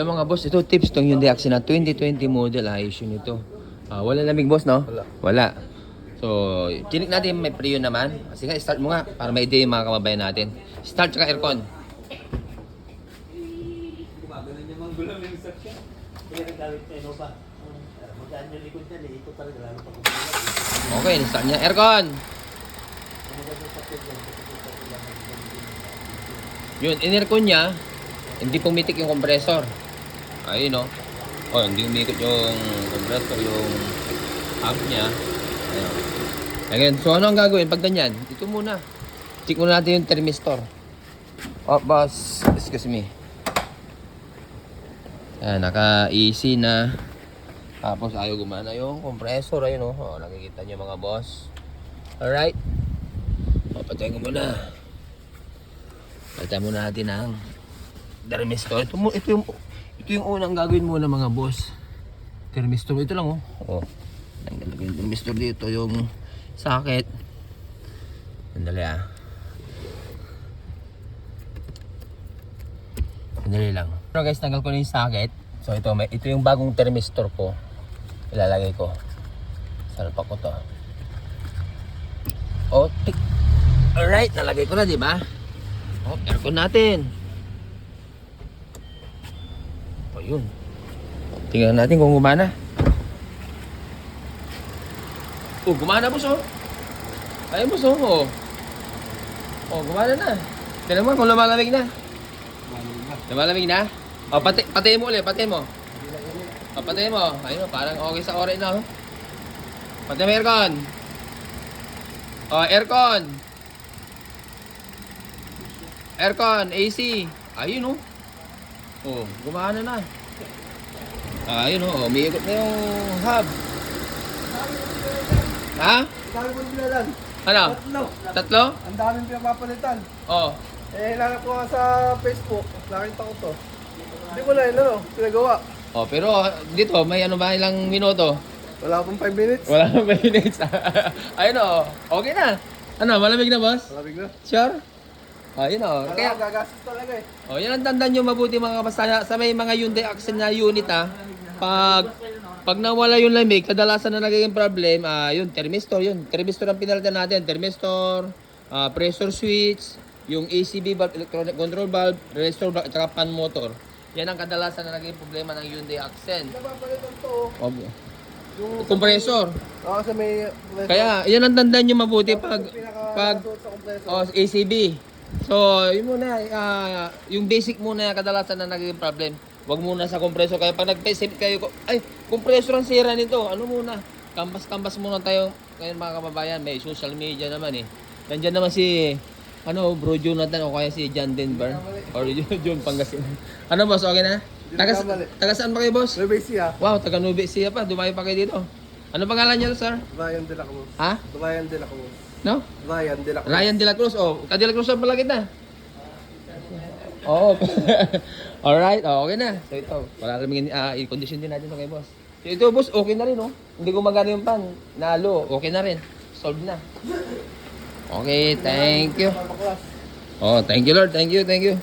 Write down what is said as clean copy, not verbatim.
Mga boss, ito tips tong Hyundai Accent na 2020 model. Ayos yun ito. Wala lamig boss, no? Wala. So, chinik natin may preo naman. Sige, start mo nga para may idea yung mga kababayan natin. Start tsaka aircon. Gumagano yung mga gulang yung section. Kaya nagdawit sa ino pa. Magdaan yung likod niya, ikot talaga lalo pa kung Okay, start niya. Aircon! Yun, in-aircon niya, hindi pumitik yung compressor. Ayun, no? Oh, hindi umikot yung compressor, yung hub niya. Ayun. Again, so ano ang gagawin pag ganyan? Ito muna. Check muna natin yung thermistor. Oh, boss. Excuse me. Ayan, naka-easy na. Tapos ayaw gumana yung compressor. Ayun, no? Oh, nakikita nyo mga boss. Alright. O, patayin ko muna. Patayin muna natin ang thermistor. Ito yung unang gagawin muna mga boss. Thermistor. Ito lang, oh. Oh. Tanggalagin yung thermistor dito. Yung socket. Sandali, ah. Sandali lang. Pero guys, tanggal ko na yung socket. So ito yung bagong thermistor ko. Ilalagay ko. Salpak ko to. Oh, alright, nalagay ko na, di ba? Oh, aircon natin. Oh, yun. Tingnan natin kung gumana. Oh, gumana boss, oh. Ayun boss, oh. Oh, gumana na. Tingnan mo kung lumalamig na. Lumalamig na? Oh, patayin mo ulit, patayin mo. Oh, patayin mo. Ayun, parang okay sa oras na, oh. Patayin mo aircon. Oh, aircon. Aircon, AC. Ayun, oh. Oh, gumana na. Ayun, oh. Umiikot na yung hub. Ha? Dami po binalan. Ano? Tatlo? Ang daming pinapapalitan. Oh. Hinanap ko nga sa Facebook. Nakita ko to. Hindi ko na yun, pinagawa. Oh, pero dito, may ano ba ilang minuto? Wala pong 5 minutes. Wala kang minutes. Ayun, oh. Okay na. Ano, malamig na, boss? Malamig na. Sure? Ayun, oh. Kaya Kaya, gagastos talaga eh. oh, yan ang tandaan nyo mabuti mga kapasta. Sa may mga Hyundai Accent na unit, pag nawala yung lamig, kadalasan na nagiging problem, yun, thermistor, yun. Thermistor ang pinalitan natin. Thermistor, pressure switch, yung ACB valve, electronic control valve, resistor valve, at saka fan motor. Yan ang kadalasan na naging problema ng Hyundai Accent. Napapalitan to. Oh, Yung compressor. kasi may... Kaya, yan ang tandaan nyo mabuti pag sa compressor. ACB. So, yun muna, yung basic muna kadalasan na naging problem. Huwag muna sa compressor. Kaya pag nag-save kayo, ay, compressor ang sira nito. Ano muna? Kambas-kambas muna tayo. Ngayon mga kababayan, may social media naman eh. Nandiyan naman si, Bro Jonathan o kaya si John Denver. Or John Pangasinan. Ano boss, okay na? Taga saan pa kayo boss? Nueva Ecija. Wow, taga Nueva Ecija pa. Dumayo pa kayo dito. Ano pangalan niyo sir? Ryan de la Cruz. Ha? Ryan de la Cruz. No? Ryan de la Cruz. Ryan De La Cruz. Oh, ka De La Cruz ang pala kita. Oo. Alright, okay na. So ito, wala kaming i-condition din natin ito kay boss. So ito boss, okay na rin oh. Hindi gumagana yung pan. Nalo, okay na rin. Solved na. Okay, thank you. Oh, thank you Lord. Thank you, thank you.